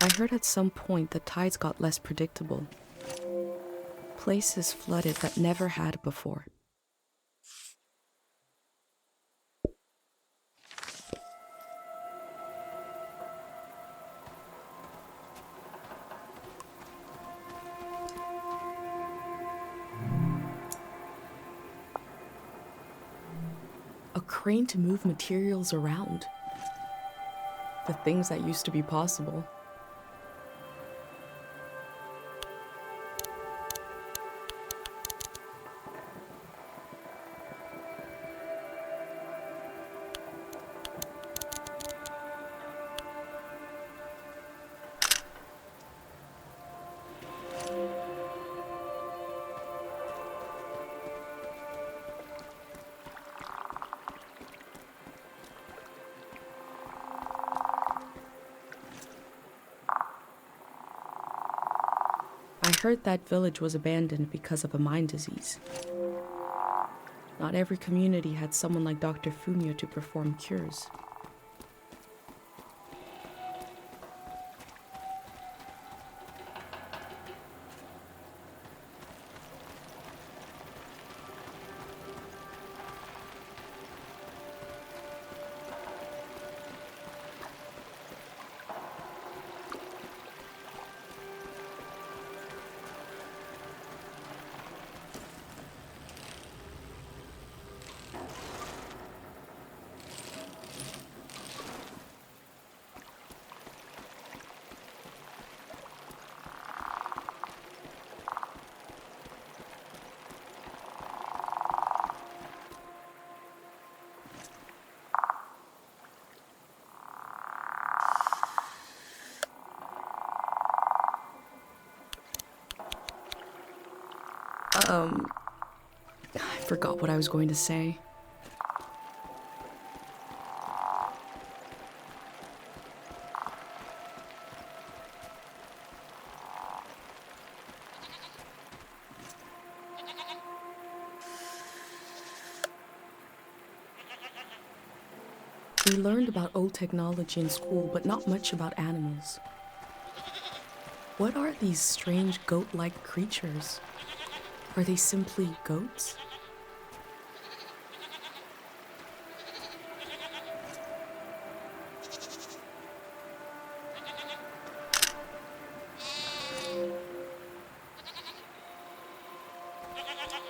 I heard at some point the tides got less predictable. Places flooded that never had before. A crane to move materials around. The things that used to be possible. I heard that village was abandoned because of a mine disease. Not every community had someone like Dr. Fumio to perform cures. I forgot what I was going to say. We learned about old technology in school, but not much about animals. What are these strange goat-like creatures? Are they simply goats?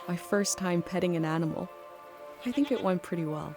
My first time petting an animal. I think it went pretty well.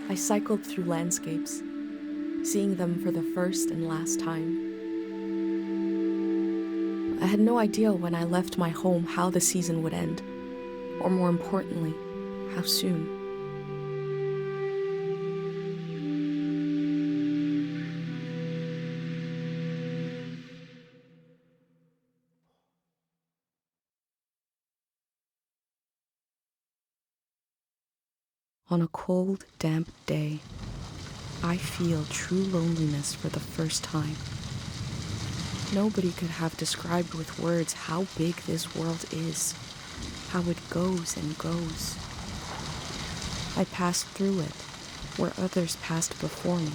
I cycled through landscapes, seeing them for the first and last time. I had no idea when I left my home how the season would end, or more importantly, how soon. On a cold, damp day, I feel true loneliness for the first time. Nobody could have described with words how big this world is, how it goes and goes. I passed through it, where others passed before me.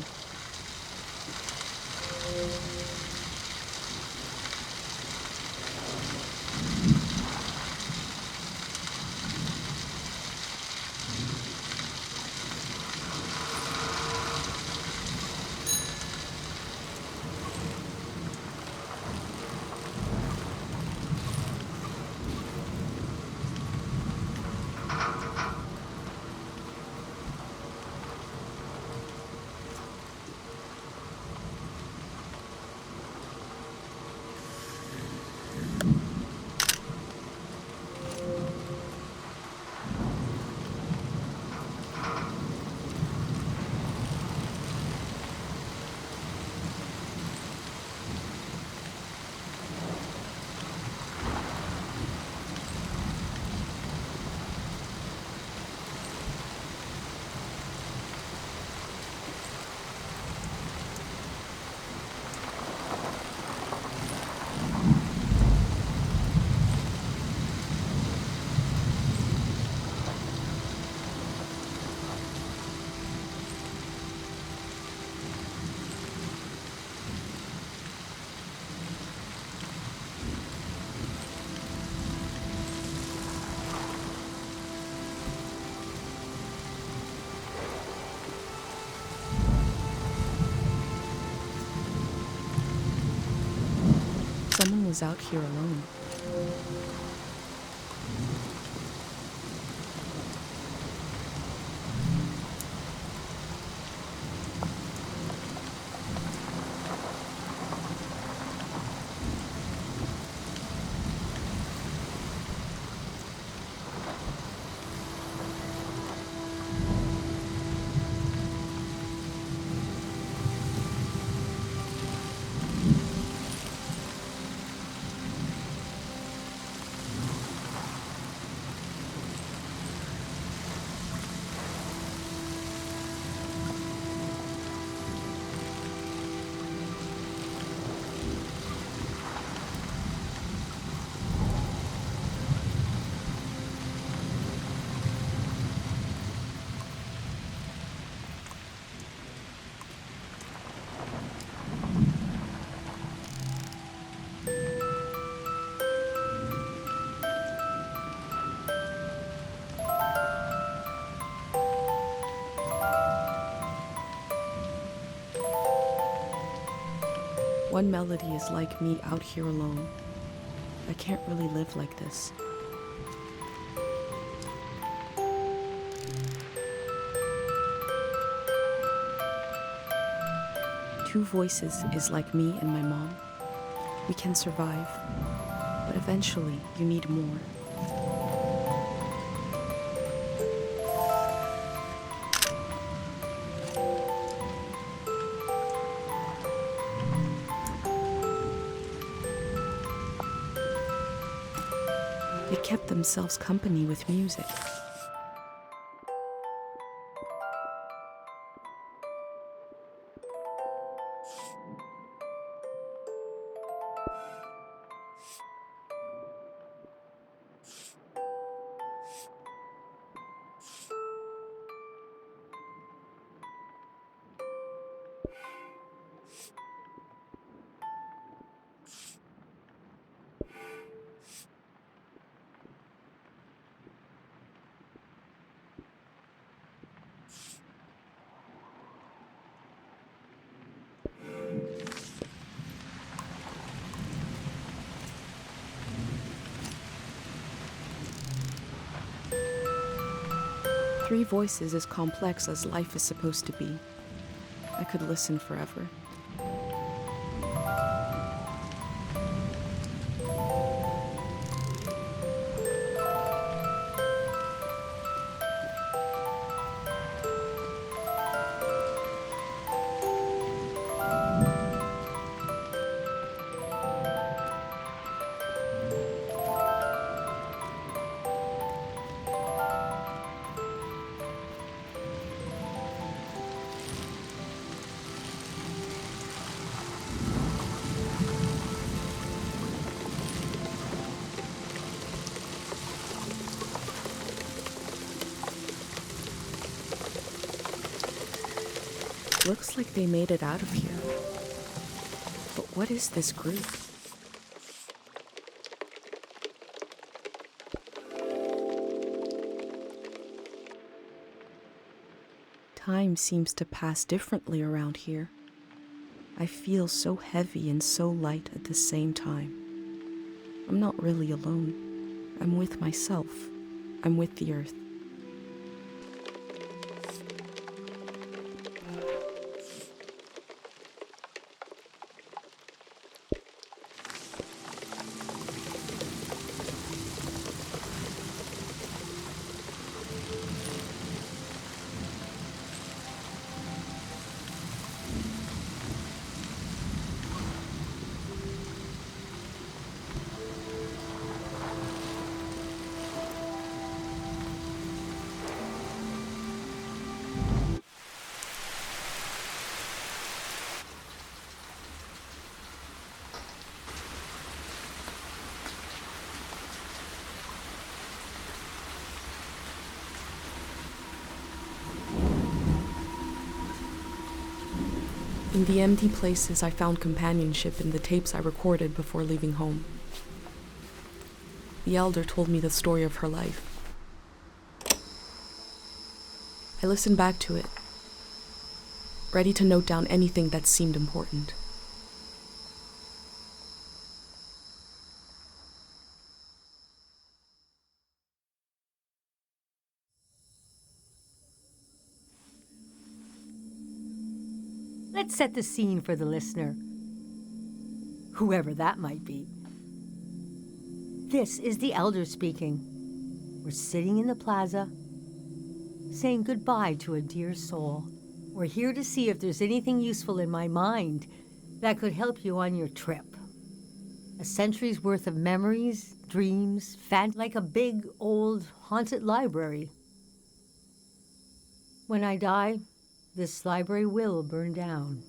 Someone was out here alone. One melody is like me out here alone. I can't really live like this. Two voices is like me and my mom. We can survive, but eventually you need more. They kept themselves company with music. Three voices as complex as life is supposed to be. I could listen forever. Looks like they made it out of here. But what is this group? Time seems to pass differently around here. I feel so heavy and so light at the same time. I'm not really alone. I'm with myself. I'm with the earth. In the empty places, I found companionship in the tapes I recorded before leaving home. The elder told me the story of her life. I listened back to it, ready to note down anything that seemed important. Let's set the scene for the listener, whoever that might be. This is the elder speaking. We're sitting in the plaza, saying goodbye to a dear soul. We're here to see if there's anything useful in my mind that could help you on your trip. A century's worth of memories, dreams, like a big, old, haunted library. When I die, this library will burn down.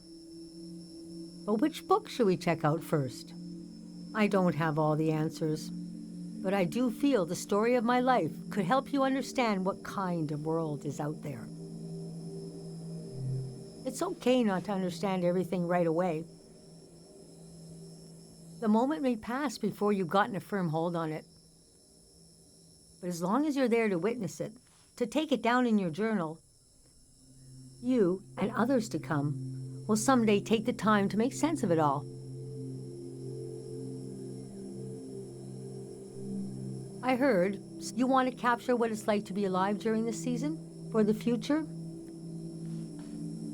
But which book should we check out first? I don't have all the answers, but I do feel the story of my life could help you understand what kind of world is out there. It's okay not to understand everything right away. The moment may pass before you've gotten a firm hold on it. But as long as you're there to witness it, to take it down in your journal, you, and others to come, will someday take the time to make sense of it all. I heard you want to capture what it's like to be alive during this season, for the future?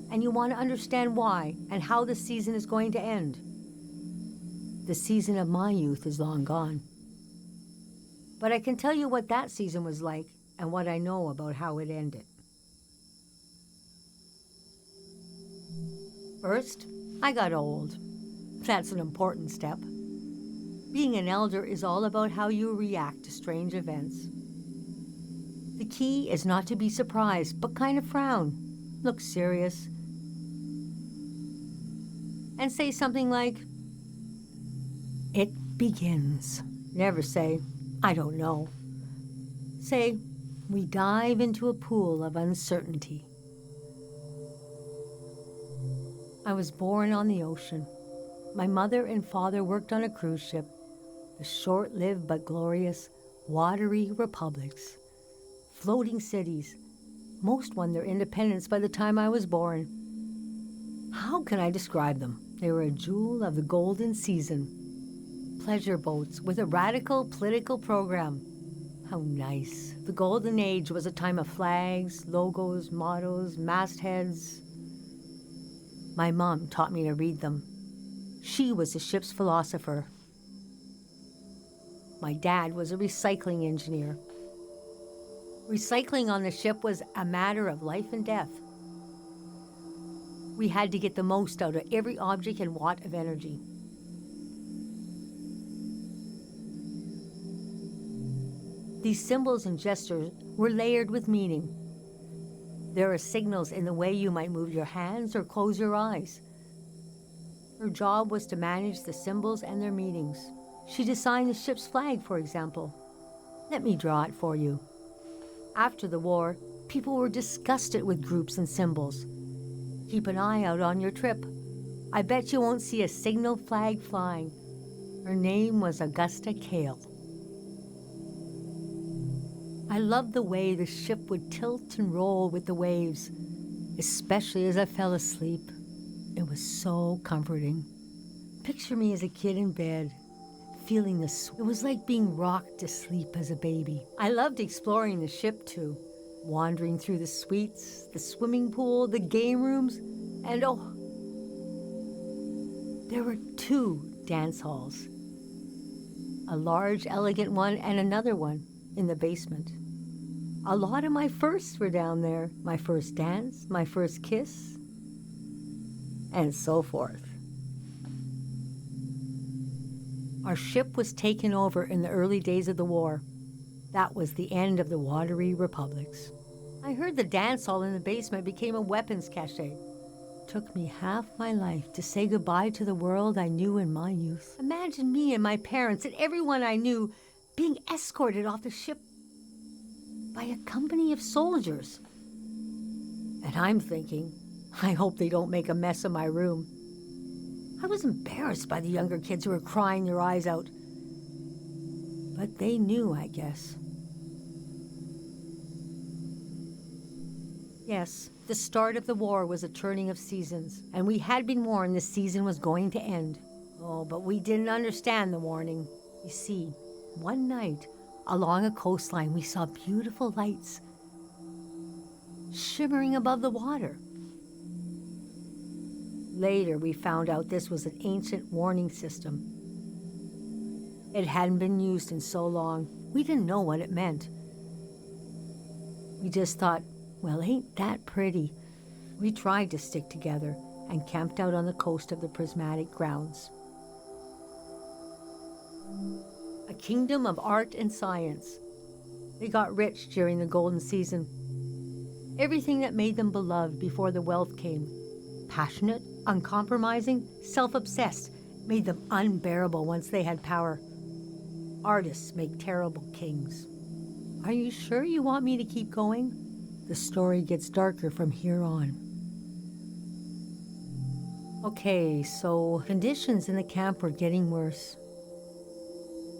And you want to understand why and how the season is going to end. The season of my youth is long gone. But I can tell you what that season was like and what I know about how it ended. First, I got old. That's an important step. Being an elder is all about how you react to strange events. The key is not to be surprised, but kind of frown, look serious, and say something like, "It begins." Never say, "I don't know." Say, "We dive into a pool of uncertainty." I was born on the ocean. My mother and father worked on a cruise ship, the short-lived but glorious watery republics, floating cities. Most won their independence by the time I was born. How can I describe them? They were a jewel of the golden season. Pleasure boats with a radical political program. How nice. The golden age was a time of flags, logos, mottos, mastheads. My mom taught me to read them. She was the ship's philosopher. My dad was a recycling engineer. Recycling on the ship was a matter of life and death. We had to get the most out of every object and watt of energy. These symbols and gestures were layered with meaning. There are signals in the way you might move your hands or close your eyes. Her job was to manage the symbols and their meanings. She designed the ship's flag, for example. Let me draw it for you. After the war, people were disgusted with groups and symbols. Keep an eye out on your trip. I bet you won't see a signal flag flying. Her name was Augusta Kale. I loved the way the ship would tilt and roll with the waves, especially as I fell asleep. It was so comforting. Picture me as a kid in bed, feeling it was like being rocked to sleep as a baby. I loved exploring the ship too, wandering through the suites, the swimming pool, the game rooms, and oh, there were 2 dance halls. A large, elegant one and another one in the basement. A lot of my firsts were down there. My first dance, my first kiss, and so forth. Our ship was taken over in the early days of the war. That was the end of the watery republics. I heard the dance hall in the basement became a weapons cache. Took me half my life to say goodbye to the world I knew in my youth. Imagine me and my parents and everyone I knew being escorted off the ship by a company of soldiers. And I'm thinking, I hope they don't make a mess of my room. I was embarrassed by the younger kids who were crying their eyes out. But they knew, I guess. Yes, the start of the war was a turning of seasons, and we had been warned the season was going to end. Oh, but we didn't understand the warning. You see, one night, along a coastline, we saw beautiful lights shimmering above the water. Later, we found out this was an ancient warning system. It hadn't been used in so long. We didn't know what it meant. We just thought, well, ain't that pretty? We tried to stick together and camped out on the coast of the prismatic grounds. A kingdom of art and science. They got rich during the golden season. Everything that made them beloved before the wealth came. Passionate, uncompromising, self-obsessed, made them unbearable once they had power. Artists make terrible kings. Are you sure you want me to keep going? The story gets darker from here on. Okay, so conditions in the camp were getting worse.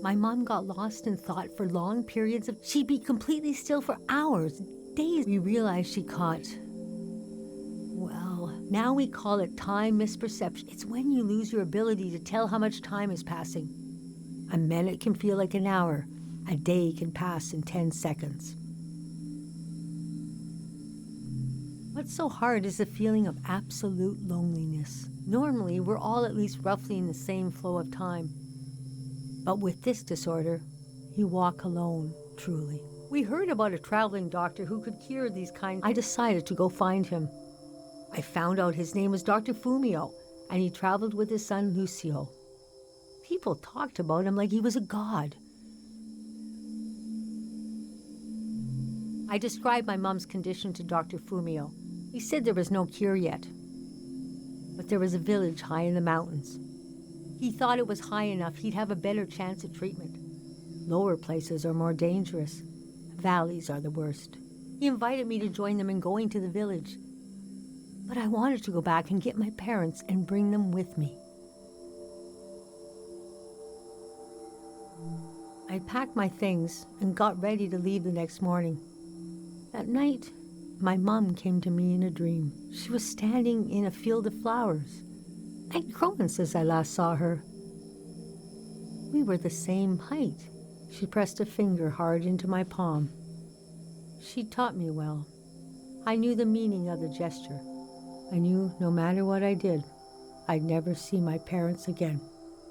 My mom got lost in thought for long periods of, she'd be completely still for hours, days. We realized she caught, well, now we call it time misperception. It's when you lose your ability to tell how much time is passing. A minute can feel like an hour. A day can pass in 10 seconds. What's so hard is the feeling of absolute loneliness. Normally, we're all at least roughly in the same flow of time. But with this disorder, you walk alone, truly. We heard about a traveling doctor who could cure these kinds. I decided to go find him. I found out his name was Dr. Fumio, and he traveled with his son Lucio. People talked about him like he was a god. I described my mom's condition to Dr. Fumio. He said there was no cure yet, but there was a village high in the mountains. He thought it was high enough he'd have a better chance at treatment. Lower places are more dangerous. Valleys are the worst. He invited me to join them in going to the village, but I wanted to go back and get my parents and bring them with me. I packed my things and got ready to leave the next morning. That night, my mom came to me in a dream. She was standing in a field of flowers. I'd grown since I last saw her. We were the same height. She pressed a finger hard into my palm. She taught me well. I knew the meaning of the gesture. I knew no matter what I did, I'd never see my parents again.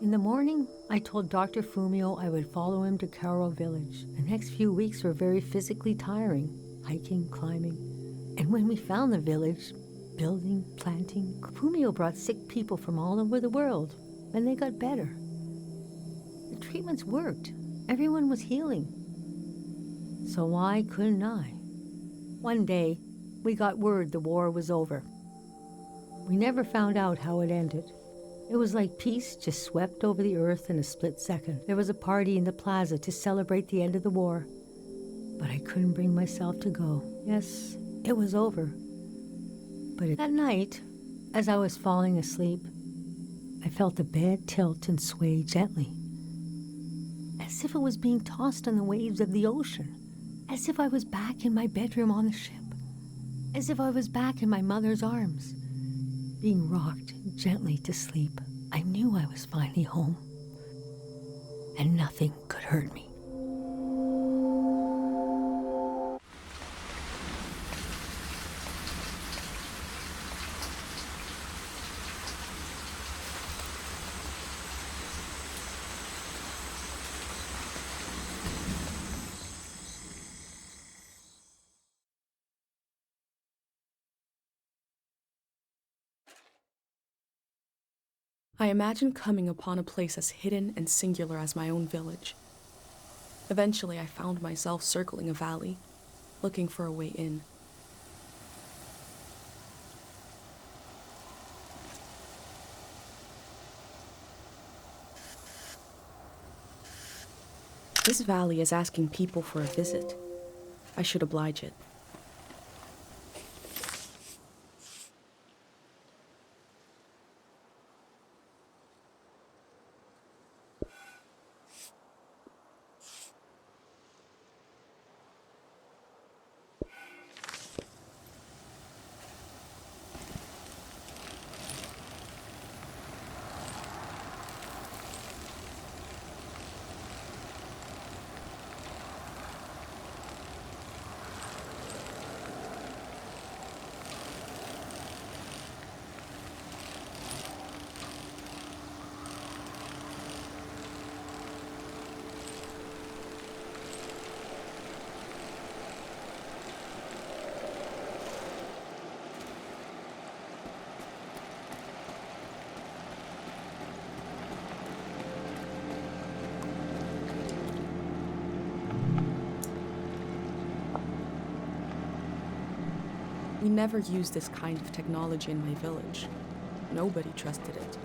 In the morning, I told Dr. Fumio I would follow him to Karo village. The next few weeks were very physically tiring, hiking, climbing. And when we found the village, building, planting, Fumio brought sick people from all over the world, and they got better. The treatments worked. Everyone was healing. So why couldn't I? One day, we got word the war was over. We never found out how it ended. It was like peace just swept over the earth in a split second. There was a party in the plaza to celebrate the end of the war, but I couldn't bring myself to go. Yes, it was over. But that night, as I was falling asleep, I felt the bed tilt and sway gently, as if it was being tossed on the waves of the ocean, as if I was back in my bedroom on the ship, as if I was back in my mother's arms, being rocked gently to sleep. I knew I was finally home, and nothing could hurt me. I imagined coming upon a place as hidden and singular as my own village. Eventually, I found myself circling a valley, looking for a way in. This valley is asking people for a visit. I should oblige it. We never used this kind of technology in my village. Nobody trusted it.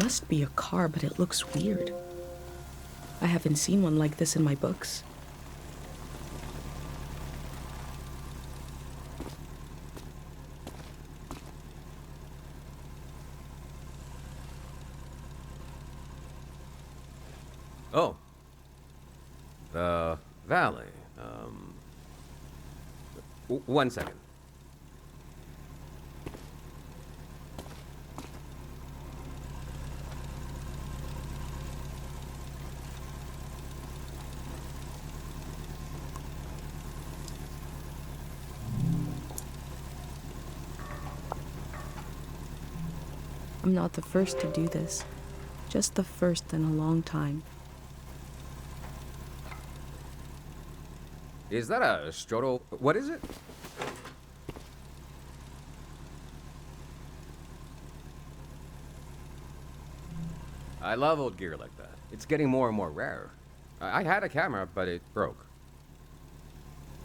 Must be a car, but it looks weird. I haven't seen one like this in my books. Oh. The valley. One second. I'm not the first to do this, just the first in a long time. Is that a strudel? What is it? I love old gear like that. It's getting more and more rare. I had a camera, but it broke.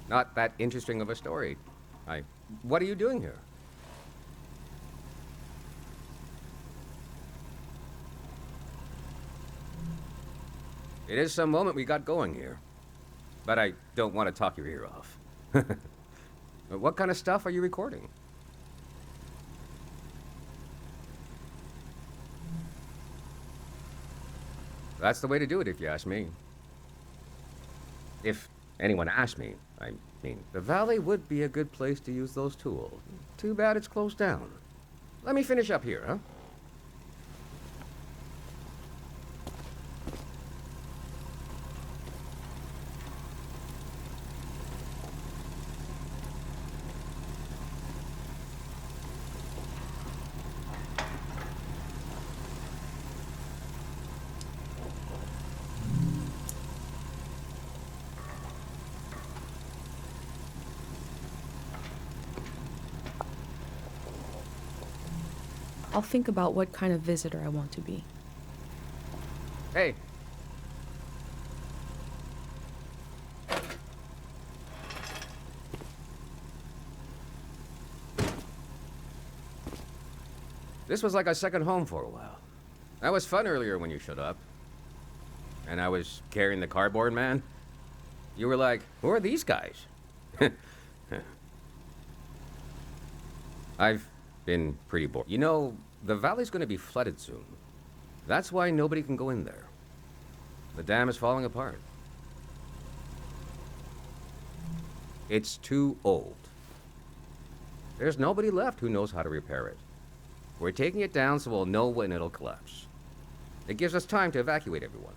Not that interesting of a story. What are you doing here? It is some moment we got going here. But I don't want to talk your ear off. What kind of stuff are you recording? That's the way to do it, if you ask me. If anyone asked me, I mean, the valley would be a good place to use those tools. Too bad it's closed down. Let me finish up here, huh? I'll think about what kind of visitor I want to be. Hey. This was like a second home for a while. That was fun earlier when you showed up. And I was carrying the cardboard man. You were like, who are these guys? I've been pretty bored. You know, the valley's going to be flooded soon. That's why nobody can go in there. The dam is falling apart. It's too old. There's nobody left who knows how to repair it. We're taking it down so we'll know when it'll collapse. It gives us time to evacuate everyone.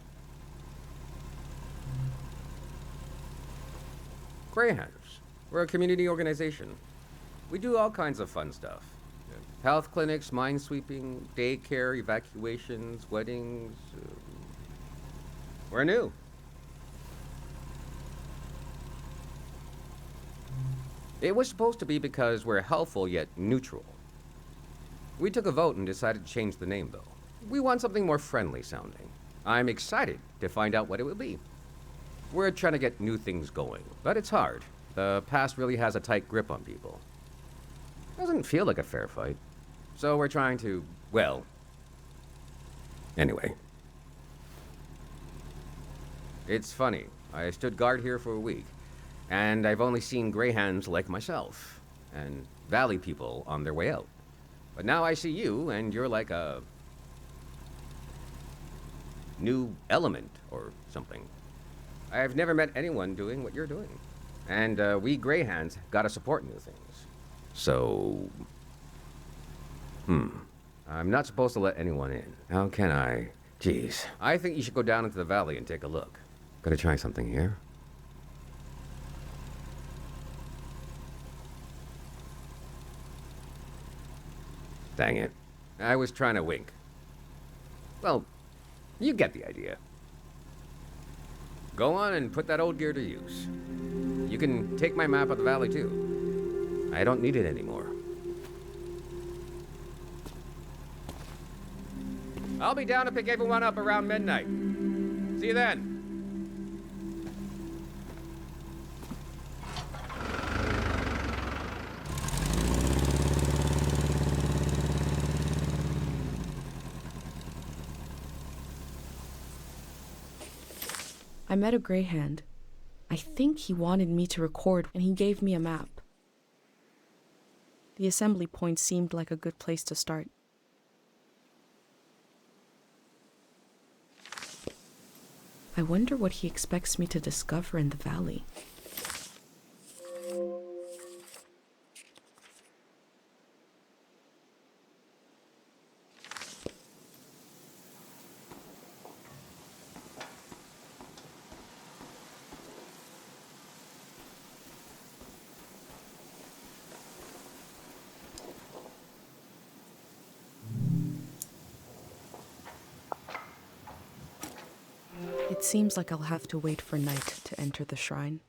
Greyhounds. We're a community organization. We do all kinds of fun stuff. Health clinics, minesweeping, daycare, evacuations, weddings. We're new. It was supposed to be because we're helpful yet neutral. We took a vote and decided to change the name, though. We want something more friendly sounding. I'm excited to find out what it will be. We're trying to get new things going, but it's hard. The past really has a tight grip on people. Doesn't feel like a fair fight. So we're trying to, well, anyway. It's funny. I stood guard here for a week, and I've only seen greyhounds like myself, and valley people on their way out. But now I see you, and you're like a new element or something. I've never met anyone doing what you're doing. And we greyhounds gotta support new things. So, I'm not supposed to let anyone in. How can I? Jeez. I think you should go down into the valley and take a look. Gonna try something here. Dang it. I was trying to wink. Well, you get the idea. Go on and put that old gear to use. You can take my map of the valley, too. I don't need it anymore. I'll be down to pick everyone up around midnight. See you then. I met a greyhound. I think he wanted me to record, and he gave me a map. The assembly point seemed like a good place to start. I wonder what he expects me to discover in the valley. It seems like I'll have to wait for night to enter the shrine.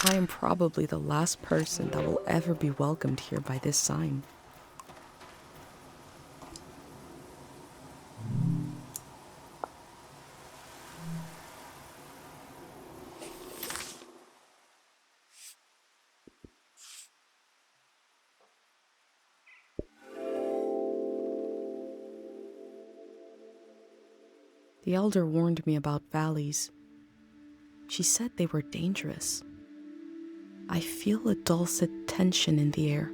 I am probably the last person that will ever be welcomed here by this sign. The elder warned me about valleys. She said they were dangerous. I feel a dulcet tension in the air.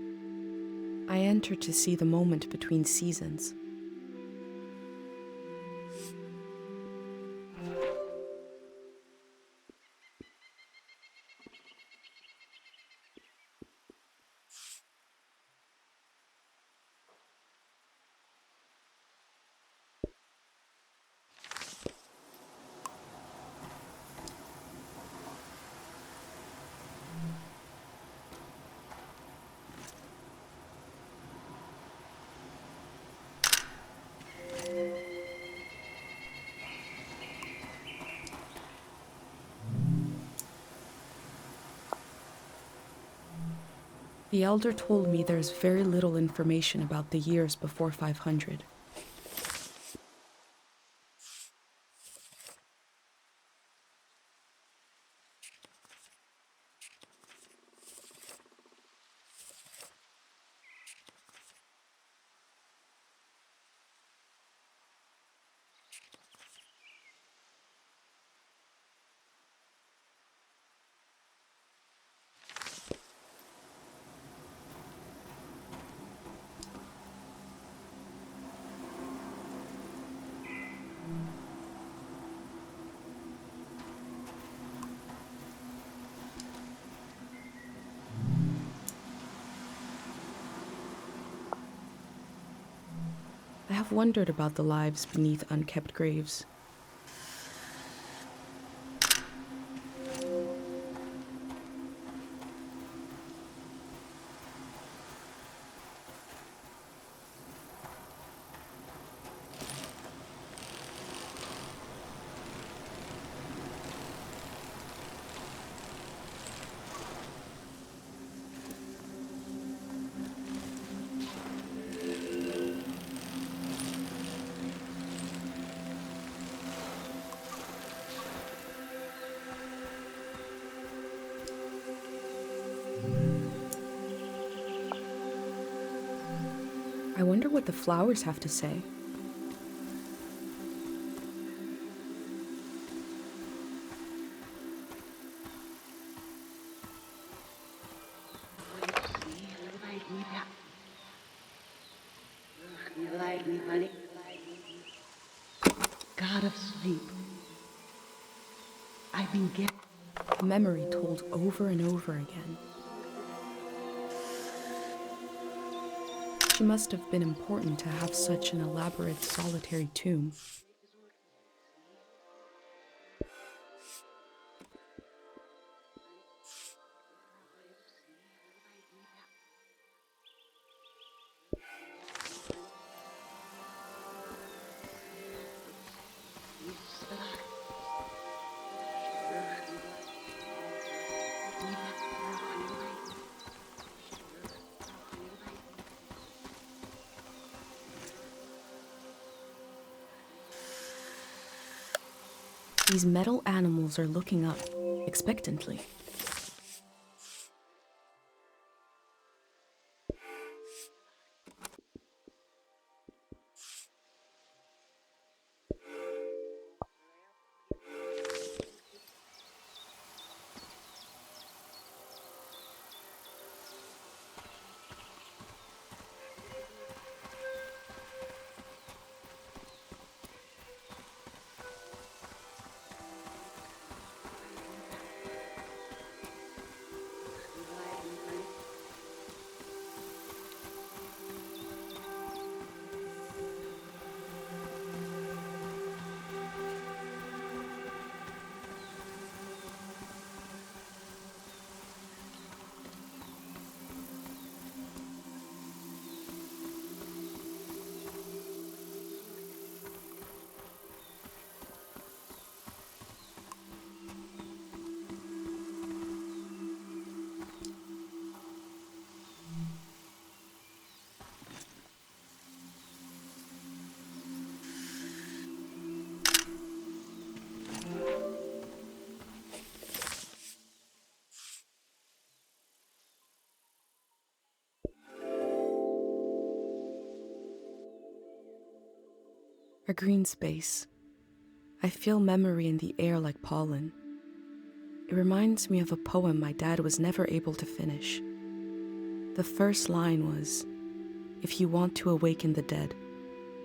I enter to see the moment between seasons. The elder told me there's very little information about the years before 500. I have wondered about the lives beneath unkept graves. I wonder what the flowers have to say. God of sleep, I've been getting... A memory told over and over again. She must have been important to have such an elaborate, solitary tomb. These metal animals are looking up, expectantly. A green space. I feel memory in the air like pollen. It reminds me of a poem my dad was never able to finish. The first line was, "If you want to awaken the dead,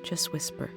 just whisper."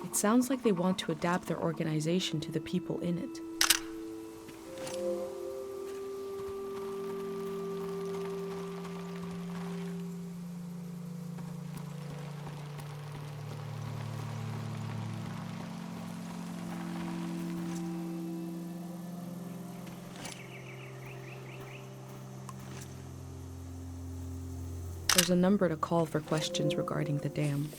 It sounds like they want to adapt their organization to the people in it. There's a number to call for questions regarding the dam.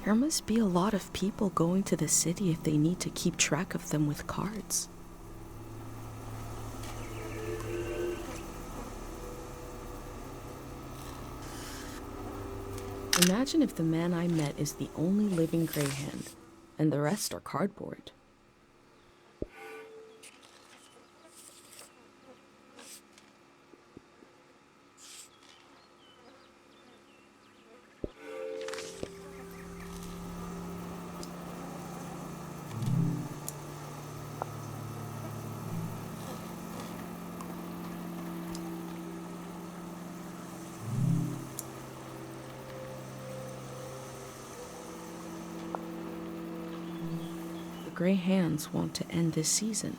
There must be a lot of people going to the city if they need to keep track of them with cards. Imagine if the man I met is the only living Greyhound, and the rest are cardboard. Grey Hands want to end this season.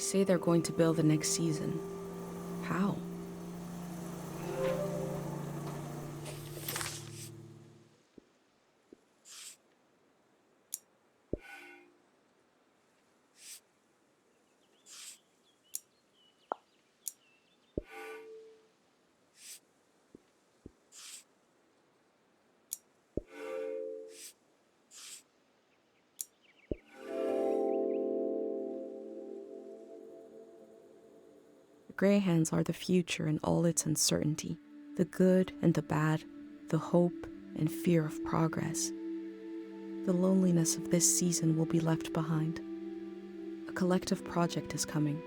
say they're going to build the next season. How? Grey hands are the future in all its uncertainty, the good and the bad, the hope and fear of progress. The loneliness of this season will be left behind. A collective project is coming.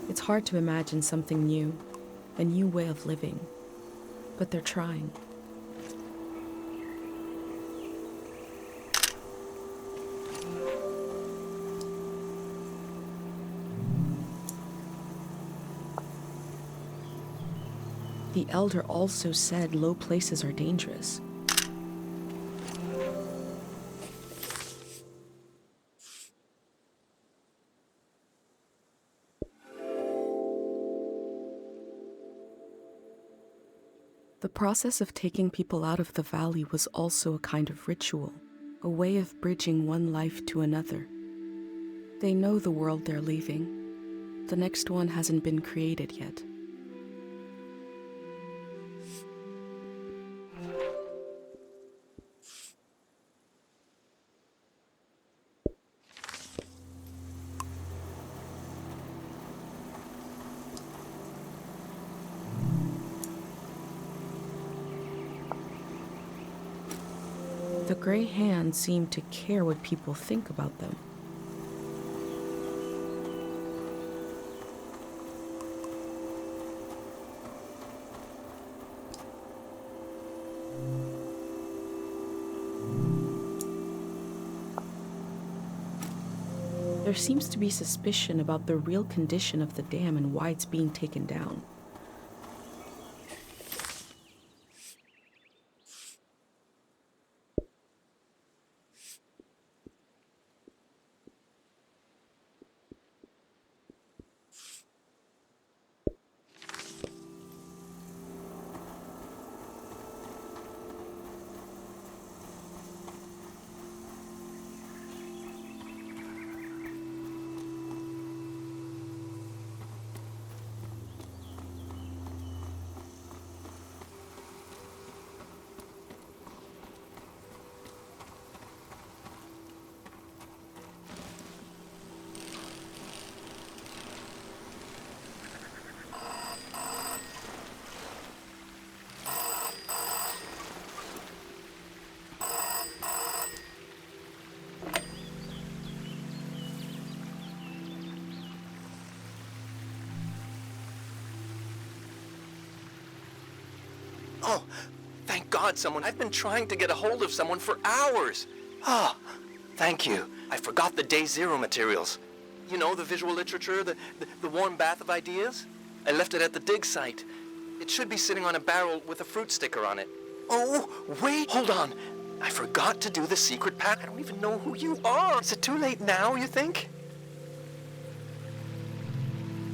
It's hard to imagine something new, a new way of living, but they're trying. The elder also said low places are dangerous. The process of taking people out of the valley was also a kind of ritual, a way of bridging one life to another. They know the world they're leaving. The next one hasn't been created yet. The gray hands seem to care what people think about them. There seems to be suspicion about the real condition of the dam and why it's being taken down. Oh, thank God I've been trying to get a hold of someone for hours. Ah, thank you. I forgot the Day Zero materials. You know, the visual literature, the warm bath of ideas? I left it at the dig site. It should be sitting on a barrel with a fruit sticker on it. Oh, wait, hold on. I forgot to do the secret pack. I don't even know who you are. Is it too late now, you think?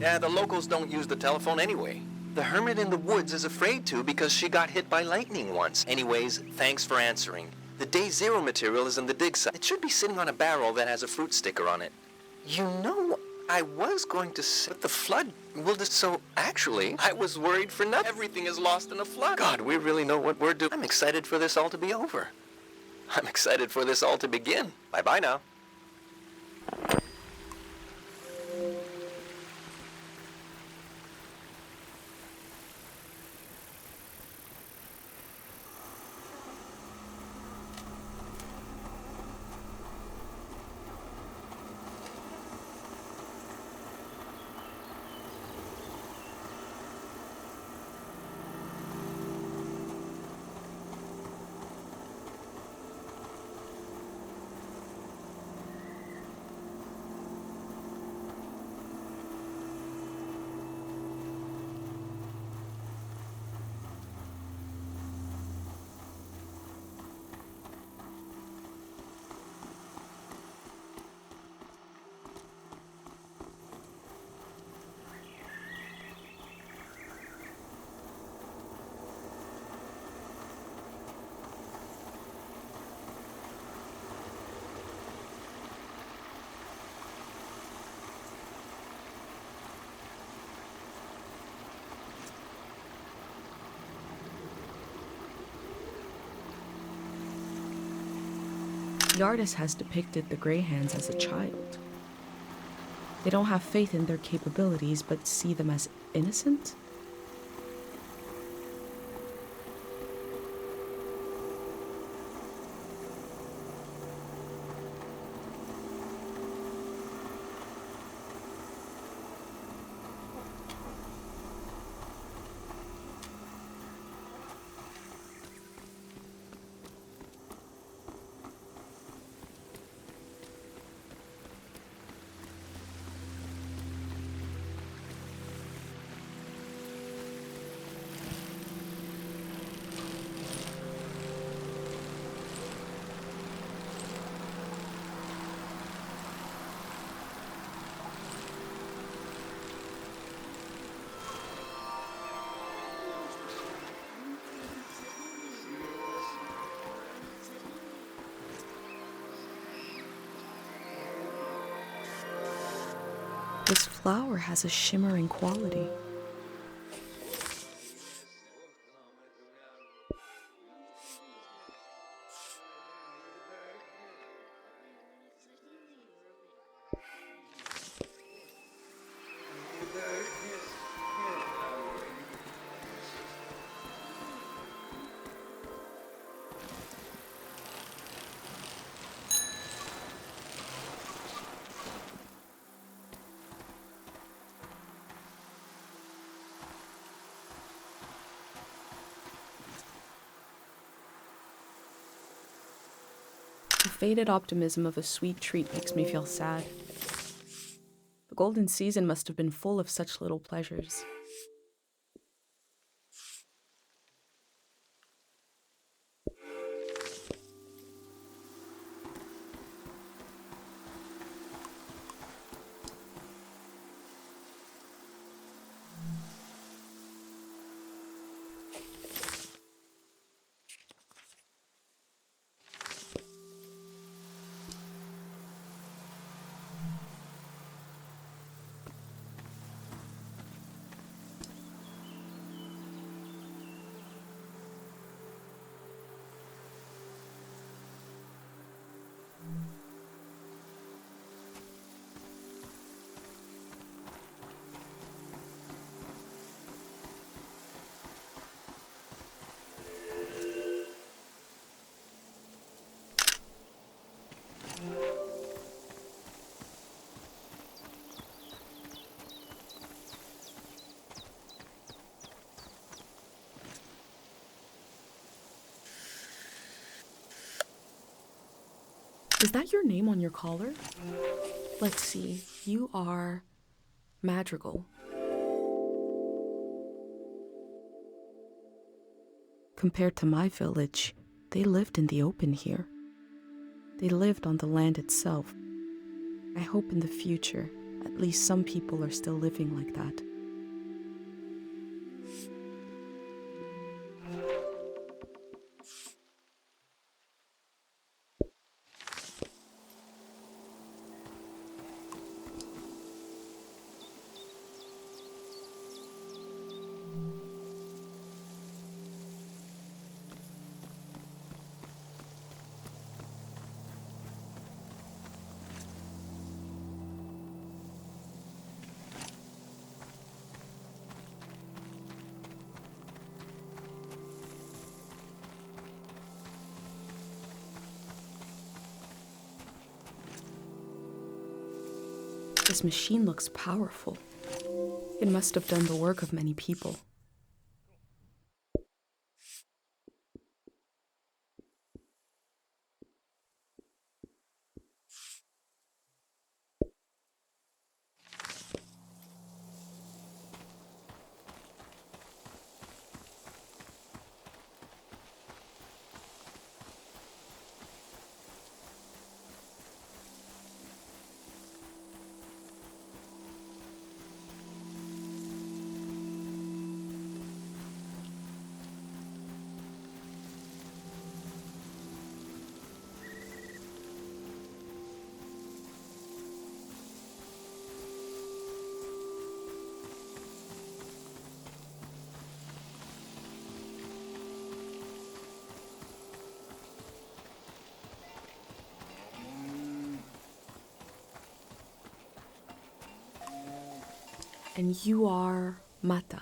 Yeah, the locals don't use the telephone anyway. The hermit in the woods is afraid to because she got hit by lightning once. Anyways, thanks for answering. The Day Zero material is in the dig site. It should be sitting on a barrel that has a fruit sticker on it. You know, I was going to say, but the flood will just so... Actually, I was worried for nothing. Everything is lost in a flood. God, we really know what we're doing. I'm excited for this all to be over. I'm excited for this all to begin. Bye-bye now. The artist has depicted the Greyhands as a child. They don't have faith in their capabilities, but see them as innocent? This flower has a shimmering quality. The faded optimism of a sweet treat makes me feel sad. The golden season must have been full of such little pleasures. Is that your name on your collar? Let's see, you are Madrigal. Compared to my village, they lived in the open here. They lived on the land itself. I hope in the future, at least some people are still living like that. This machine looks powerful. It must have done the work of many people. And you are Mata.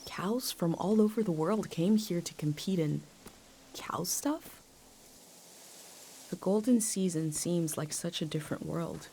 Cows from all over the world came here to compete in cow stuff? The golden season seems like such a different world.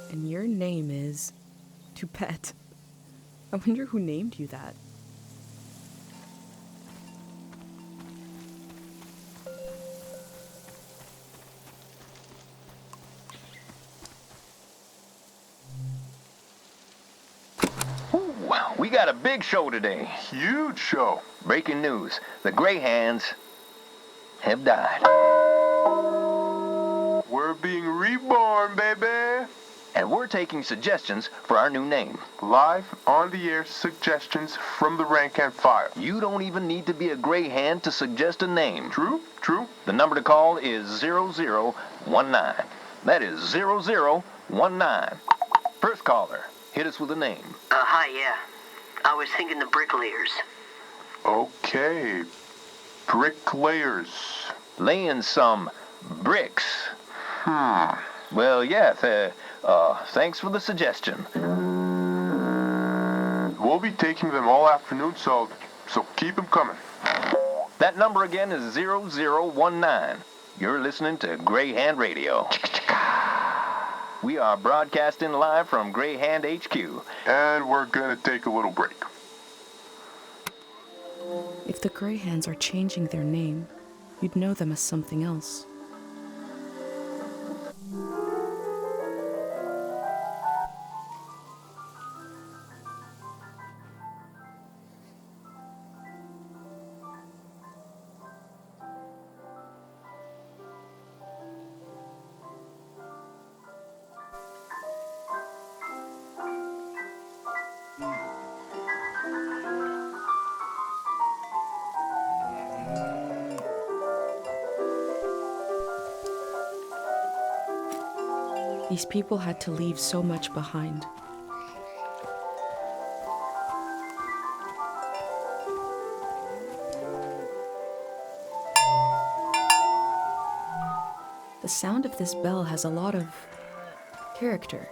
And your name is Tupet. I wonder who named you that. Ooh, we got a big show today. Huge show. Breaking news. The Greyhands have died. We're being reborn, baby. And we're taking suggestions for our new name. Live on the air suggestions from the rank and file. You don't even need to be a Greyhand to suggest a name. True, true. The number to call is 0019. That is 0019. First caller, hit us with a name. Hi, yeah. I was thinking the bricklayers. Okay. Bricklayers. Laying some bricks. Well, yeah, thanks for the suggestion. We'll be taking them all afternoon, so keep them coming. That number again is 0019. You're listening to Greyhand Radio. We are broadcasting live from Greyhand HQ. And we're gonna take a little break. If the Greyhands are changing their name, you'd know them as something else. These people had to leave so much behind. The sound of this bell has a lot of character.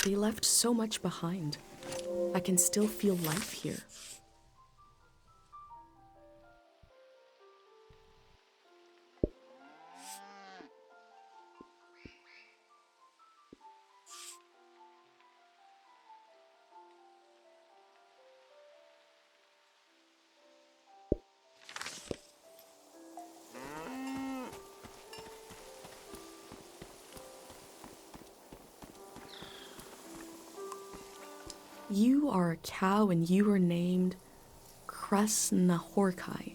They left so much behind. I can still feel life here. You are a cow and you are named Krasnahorkai.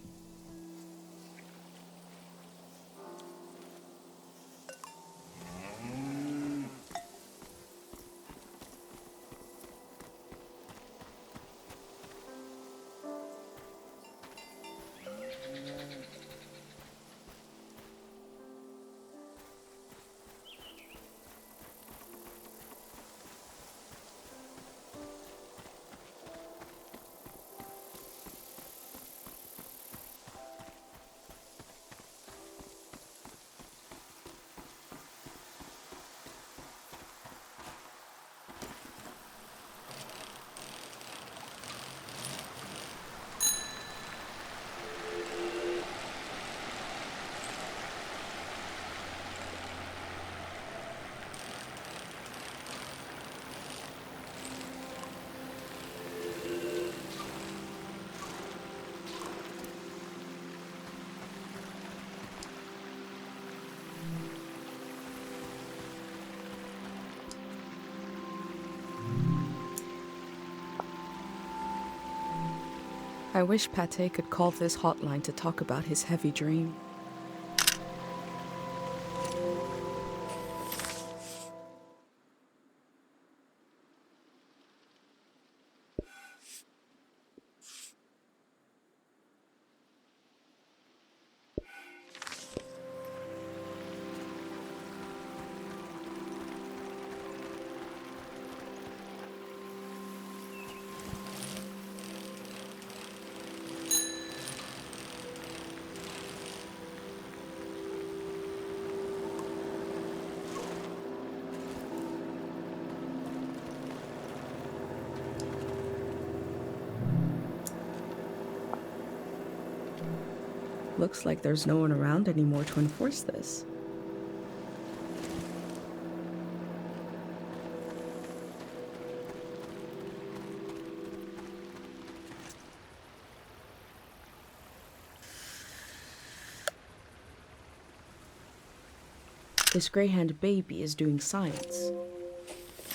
I wish Pate could call this hotline to talk about his heavy dream. Looks like there's no one around anymore to enforce this. This Greyhound baby is doing science.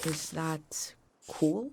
Is that cool?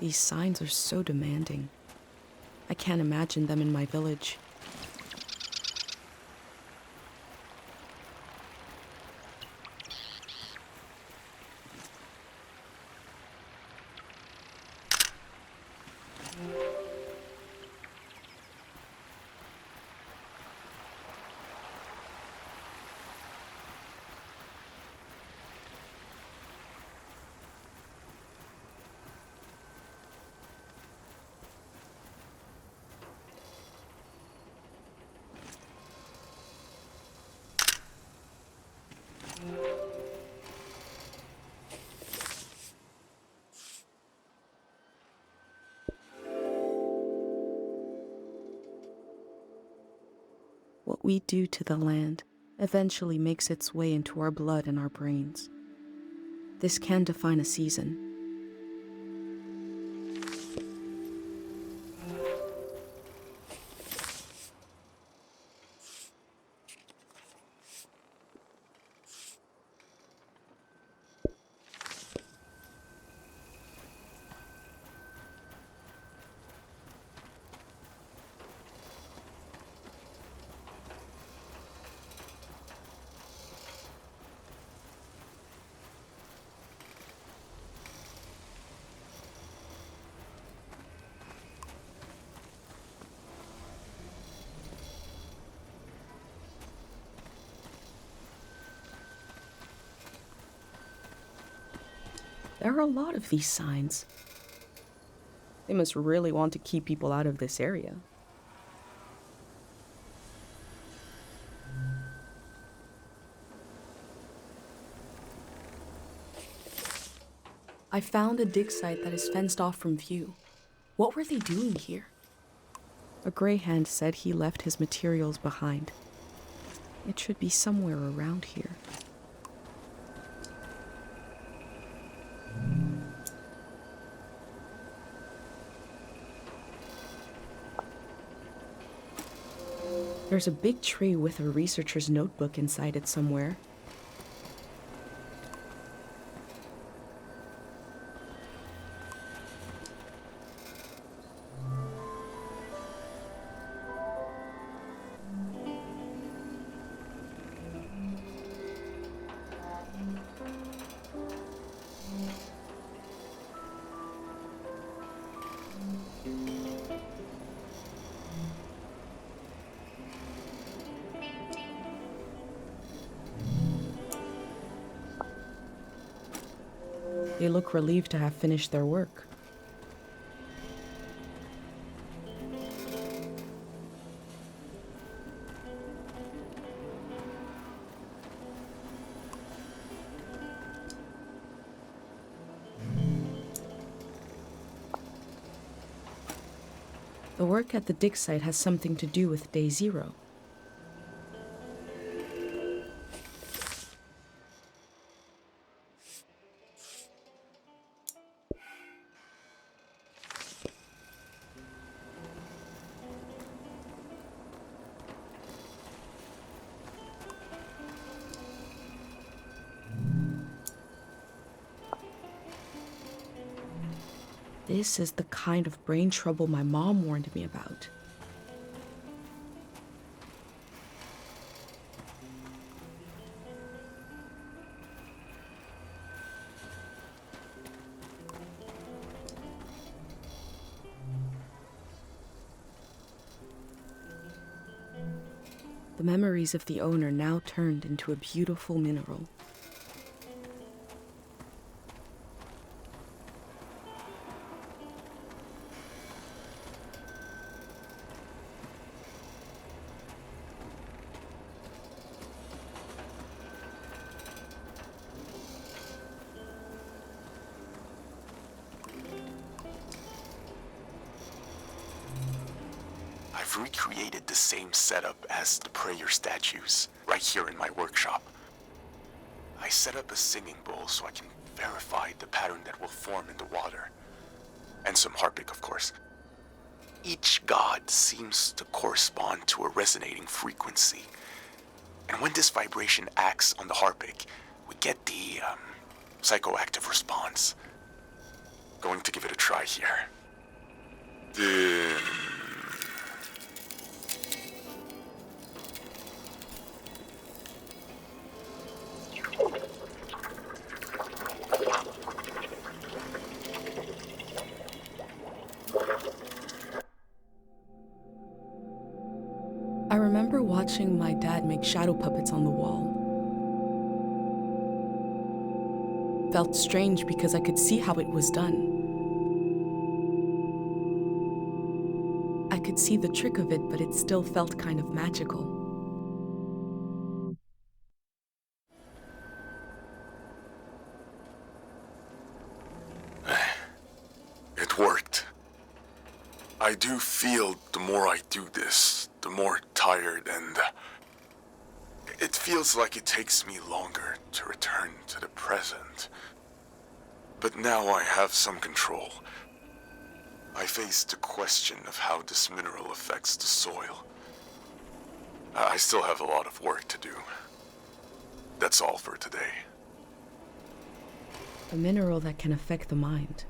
These signs are so demanding. I can't imagine them in my village. What we do to the land eventually makes its way into our blood and our brains. This can define a season. There are a lot of these signs. They must really want to keep people out of this area. I found a dig site that is fenced off from view. What were they doing here? A greyhound said he left his materials behind. It should be somewhere around here. There's a big tree with a researcher's notebook inside it somewhere. They look relieved to have finished their work. The work at the dig site has something to do with Day Zero. This is the kind of brain trouble my mom warned me about. The memories of the owner now turned into a beautiful mineral. I've recreated the same setup as the prayer statues, right here in my workshop. I set up a singing bowl so I can verify the pattern that will form in the water. And some harpic, of course. Each god seems to correspond to a resonating frequency. And when this vibration acts on the harpic, we get the, psychoactive response. Going to give it a try here. I remember watching my dad make shadow puppets on the wall. Felt strange because I could see how it was done. I could see the trick of it, but it still felt kind of magical. It worked. I do feel the more I do this, the more tired and it feels like it takes me longer to return to the present. But now I have some control. I face the question of how this mineral affects the soil. I still have a lot of work to do. That's all for today. A mineral that can affect the mind.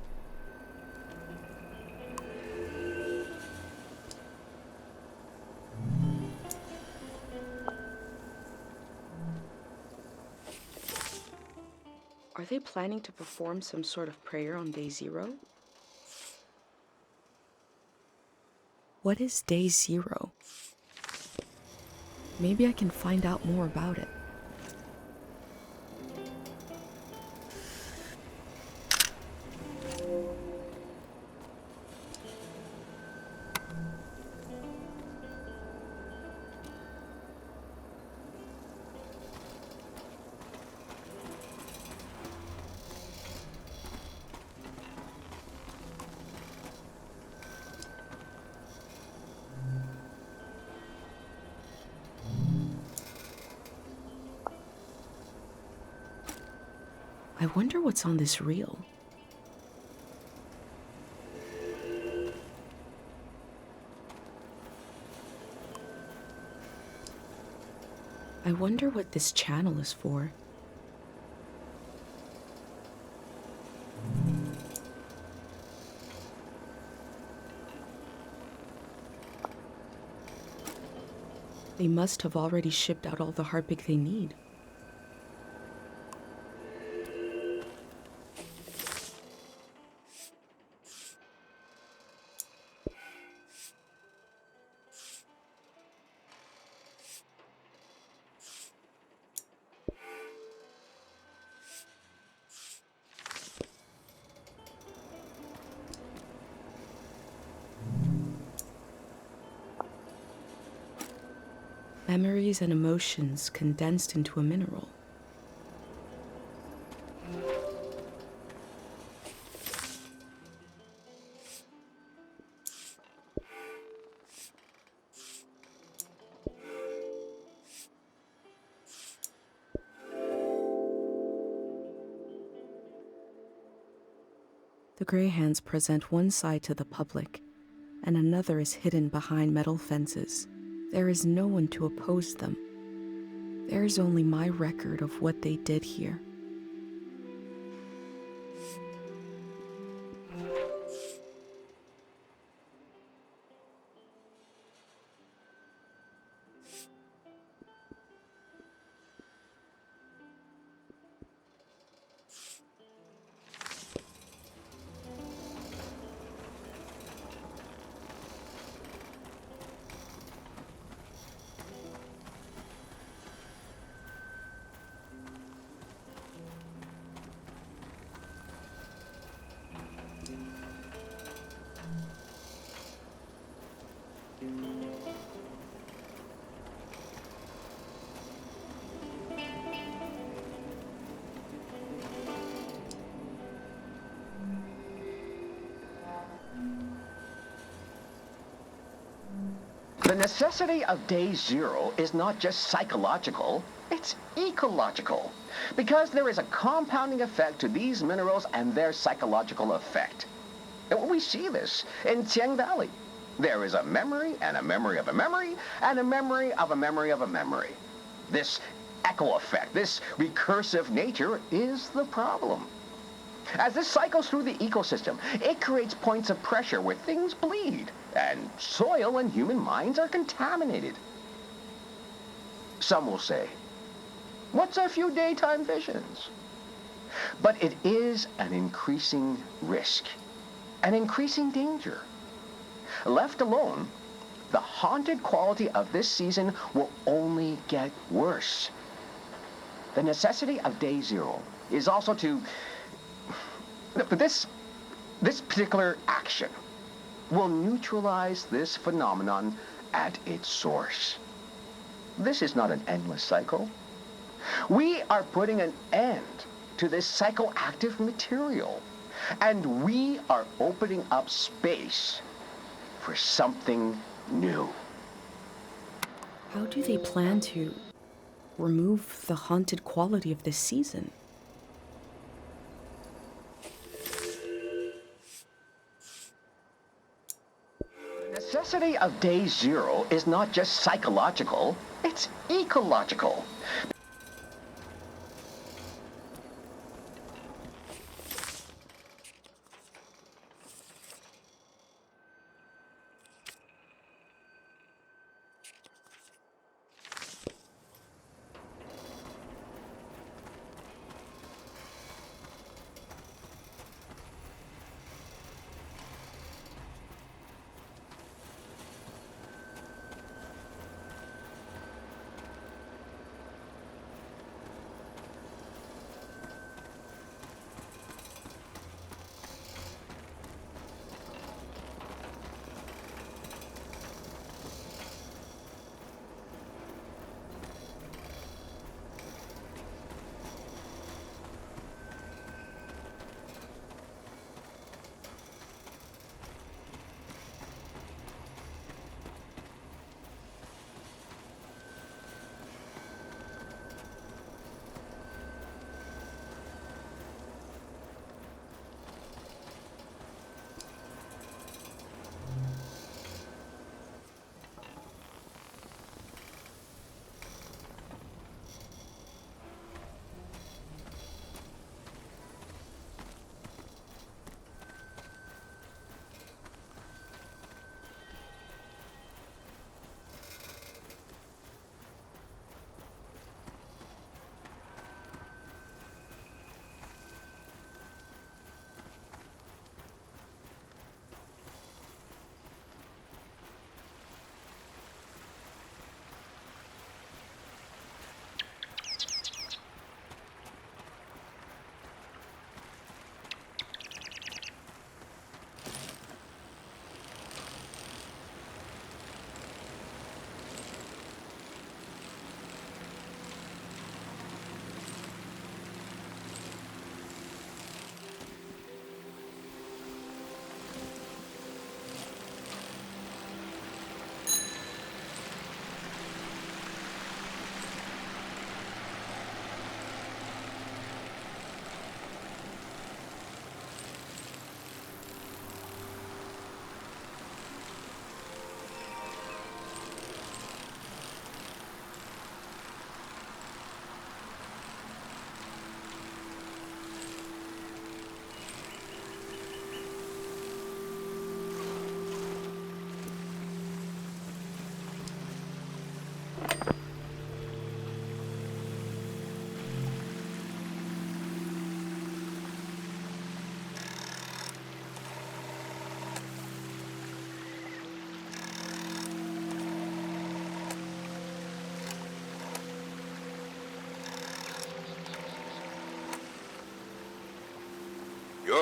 Are they planning to perform some sort of prayer on Day Zero? What is Day Zero? Maybe I can find out more about it. I wonder what's on this reel. I wonder what this channel is for. They must have already shipped out all the harpic they need. Memories and emotions condensed into a mineral. The Greyhands present one side to the public, and another is hidden behind metal fences. There is no one to oppose them. There is only my record of what they did here. The necessity of day zero is not just psychological, it's ecological. Because there is a compounding effect to these minerals and their psychological effect. And we see this in Tiang Valley. There is a memory and a memory of a memory and a memory of a memory of a memory. This echo effect, this recursive nature is the problem. As this cycles through the ecosystem, it creates points of pressure where things bleed, and soil and human minds are contaminated. Some will say, what's a few daytime visions? But it is an increasing risk, an increasing danger. Left alone, the haunted quality of this season will only get worse. The necessity of day zero is also to... But this particular action will neutralize this phenomenon at its source. This is not an endless cycle. We are putting an end to this psychoactive material, and we are opening up space for something new. How do they plan to remove the haunted quality of this season? The necessity of day zero is not just psychological, it's ecological.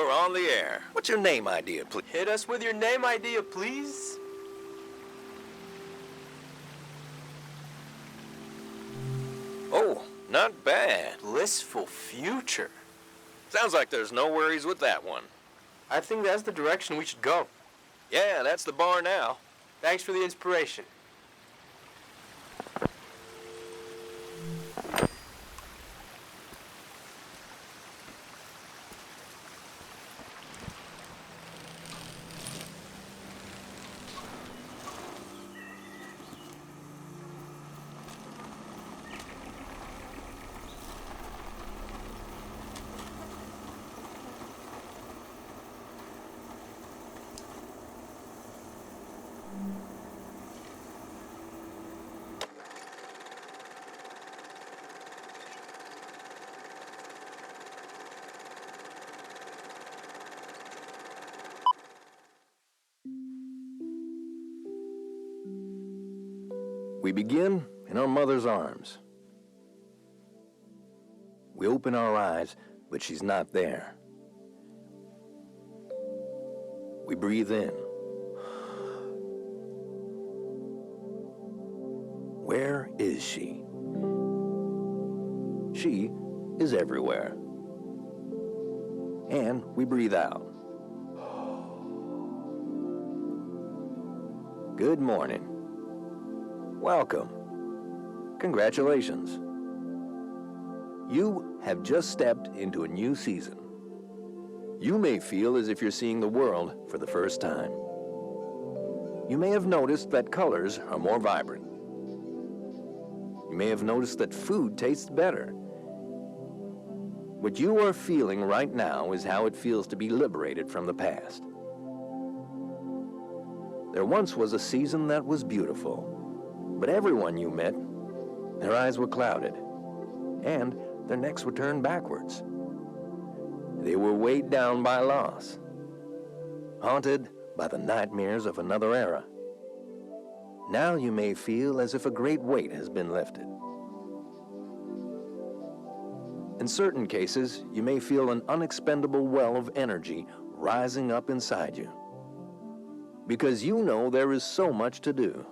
you're on the air. What's your name idea, please? Hit us with your name idea, please. Oh, not bad. Blissful future. Sounds like there's no worries with that one. I think that's the direction we should go. Yeah, that's the bar now. Thanks for the inspiration. We begin in our mother's arms. We open our eyes, but she's not there. We breathe in. Where is she? She is everywhere. And we breathe out. Good morning. Welcome. Congratulations. You have just stepped into a new season. You may feel as if you're seeing the world for the first time. You may have noticed that colors are more vibrant. You may have noticed that food tastes better. What you are feeling right now is how it feels to be liberated from the past. There once was a season that was beautiful. But everyone you met, their eyes were clouded, and their necks were turned backwards. They were weighed down by loss, haunted by the nightmares of another era. Now you may feel as if a great weight has been lifted. In certain cases, you may feel an unexpendable well of energy rising up inside you, because you know there is so much to do.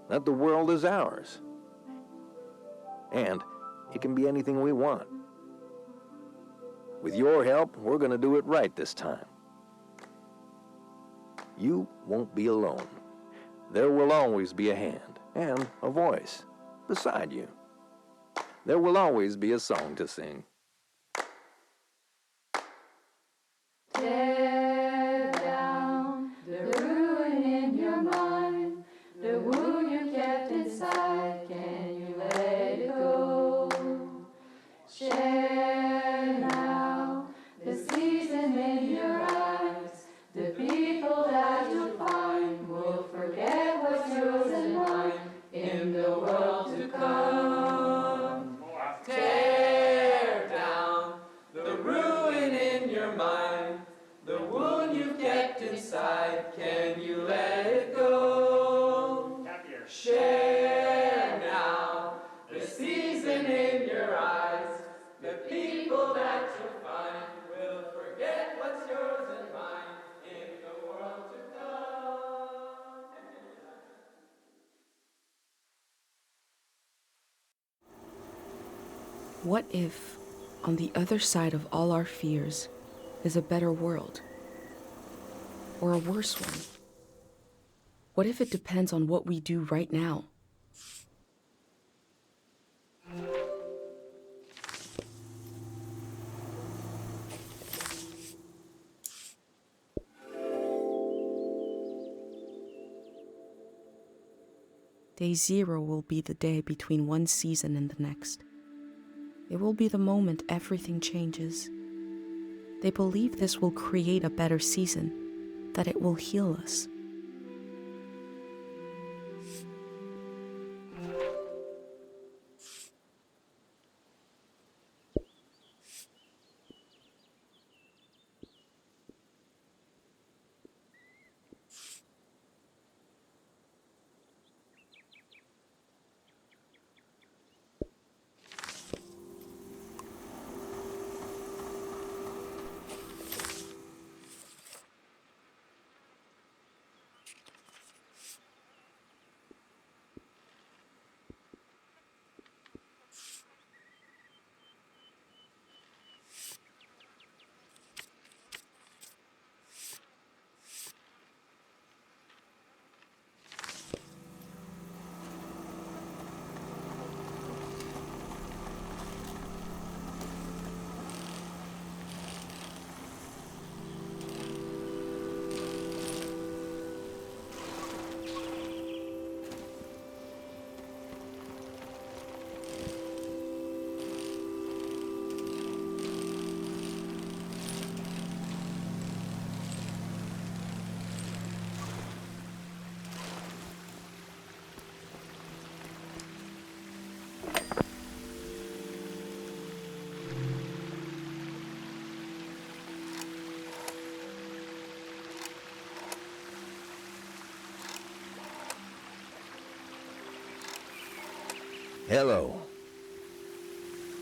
That the world is ours. And it can be anything we want. With your help, we're going to do it right this time. You won't be alone. There will always be a hand and a voice beside you. There will always be a song to sing. Tear down the ruin in your mind, the wound you kept inside, can you let it go? Share now the season in your eyes, the people that you'll find will forget what's yours and mine in the world to come. Tear down the ruin in your mind, the wound you've kept inside, can you let it go? Share now the season in your eyes, the people that you'll find will forget what's yours and mine in the world to come. What if, on the other side of all our fears, is a better world? Or a worse one? What if it depends on what we do right now? Day 0 will be the day between one season and the next. It will be the moment everything changes. They believe this will create a better season, that it will heal us. Hello.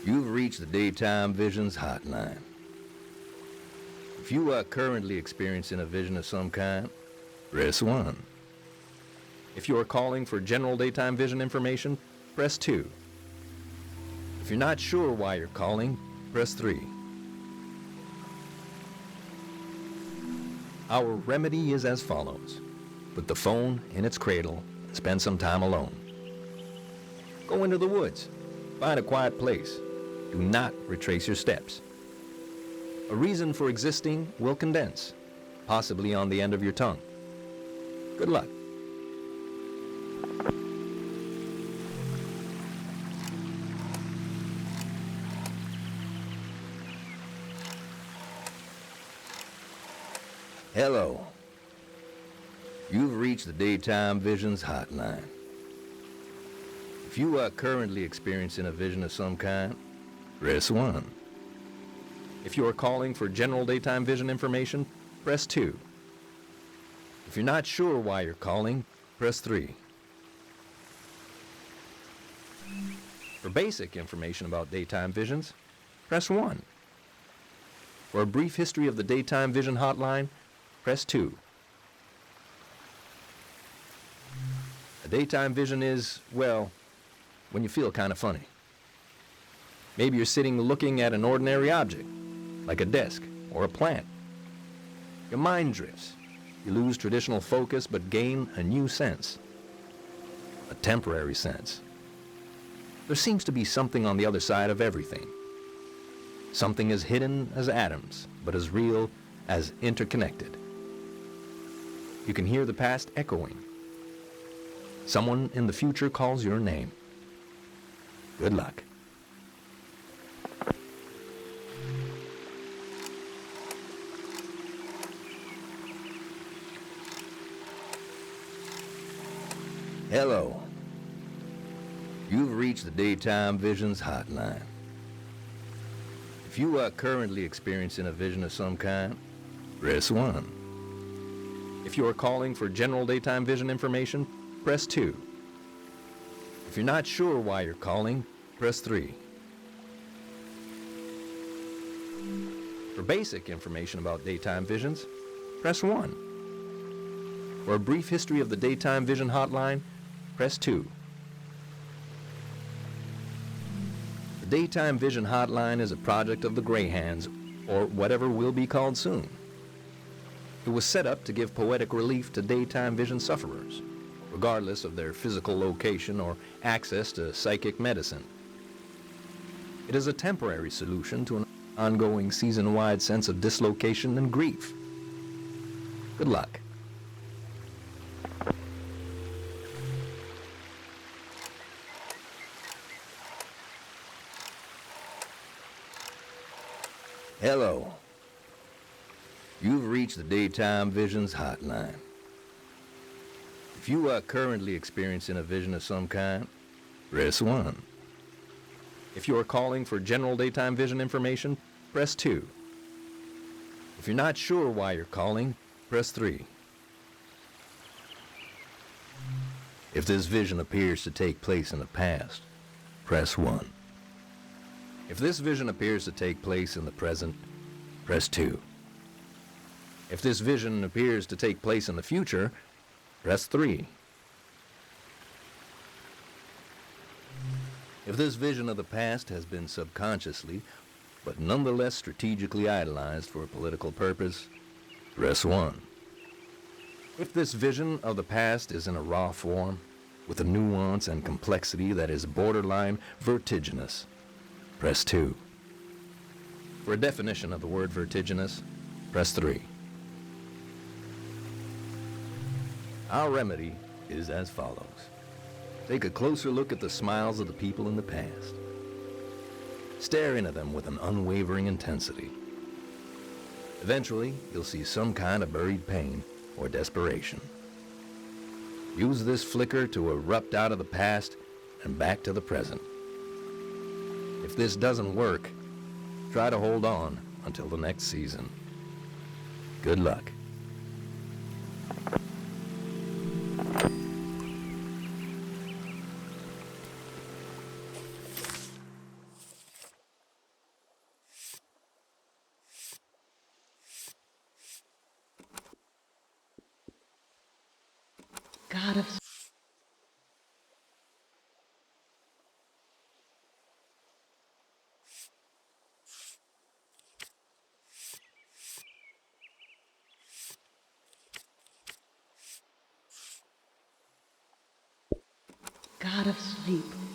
You've reached the Daytime Visions hotline. If you are currently experiencing a vision of some kind, press 1. If you are calling for general daytime vision information, press 2. If you're not sure why you're calling, press 3. Our remedy is as follows. Put the phone in its cradle and spend some time alone. Go into the woods. Find a quiet place. Do not retrace your steps. A reason for existing will condense, possibly on the end of your tongue. Good luck. Hello. You've reached the Daytime Visions hotline. If you are currently experiencing a vision of some kind, press 1. If you are calling for general daytime vision information, press 2. If you're not sure why you're calling, press 3. For basic information about daytime visions, press 1. For a brief history of the Daytime Vision hotline, press 2. A daytime vision is, well, when you feel kind of funny. Maybe you're sitting looking at an ordinary object, like a desk or a plant. Your mind drifts. You lose traditional focus but gain a new sense. A temporary sense. There seems to be something on the other side of everything. Something as hidden as atoms, but as real as interconnected. You can hear the past echoing. Someone in the future calls your name. Good luck. Hello. You've reached the Daytime Visions hotline. If you are currently experiencing a vision of some kind, press 1. If you are calling for general daytime vision information, press 2. If you're not sure why you're calling, press 3. For basic information about daytime visions, press 1. For a brief history of the Daytime Vision hotline, press 2. The Daytime Vision hotline is a project of the Gray Hands, or whatever will be called soon. It was set up to give poetic relief to daytime vision sufferers, regardless of their physical location or access to psychic medicine. It is a temporary solution to an ongoing season-wide sense of dislocation and grief. Good luck. Hello. You've reached the Daytime Visions hotline. If you are currently experiencing a vision of some kind, press 1. If you are calling for general daytime vision information, press 2. If you're not sure why you're calling, press 3. If this vision appears to take place in the past, press 1. If this vision appears to take place in the present, press 2. If this vision appears to take place in the future, press 3. If this vision of the past has been subconsciously, but nonetheless strategically idolized for a political purpose, press 1. If this vision of the past is in a raw form, with a nuance and complexity that is borderline vertiginous, press 2. For a definition of the word vertiginous, press 3. Our remedy is as follows. Take a closer look at the smiles of the people in the past. Stare into them with an unwavering intensity. Eventually, you'll see some kind of buried pain or desperation. Use this flicker to erupt out of the past and back to the present. If this doesn't work, try to hold on until the next season. Good luck. God of God of sleep.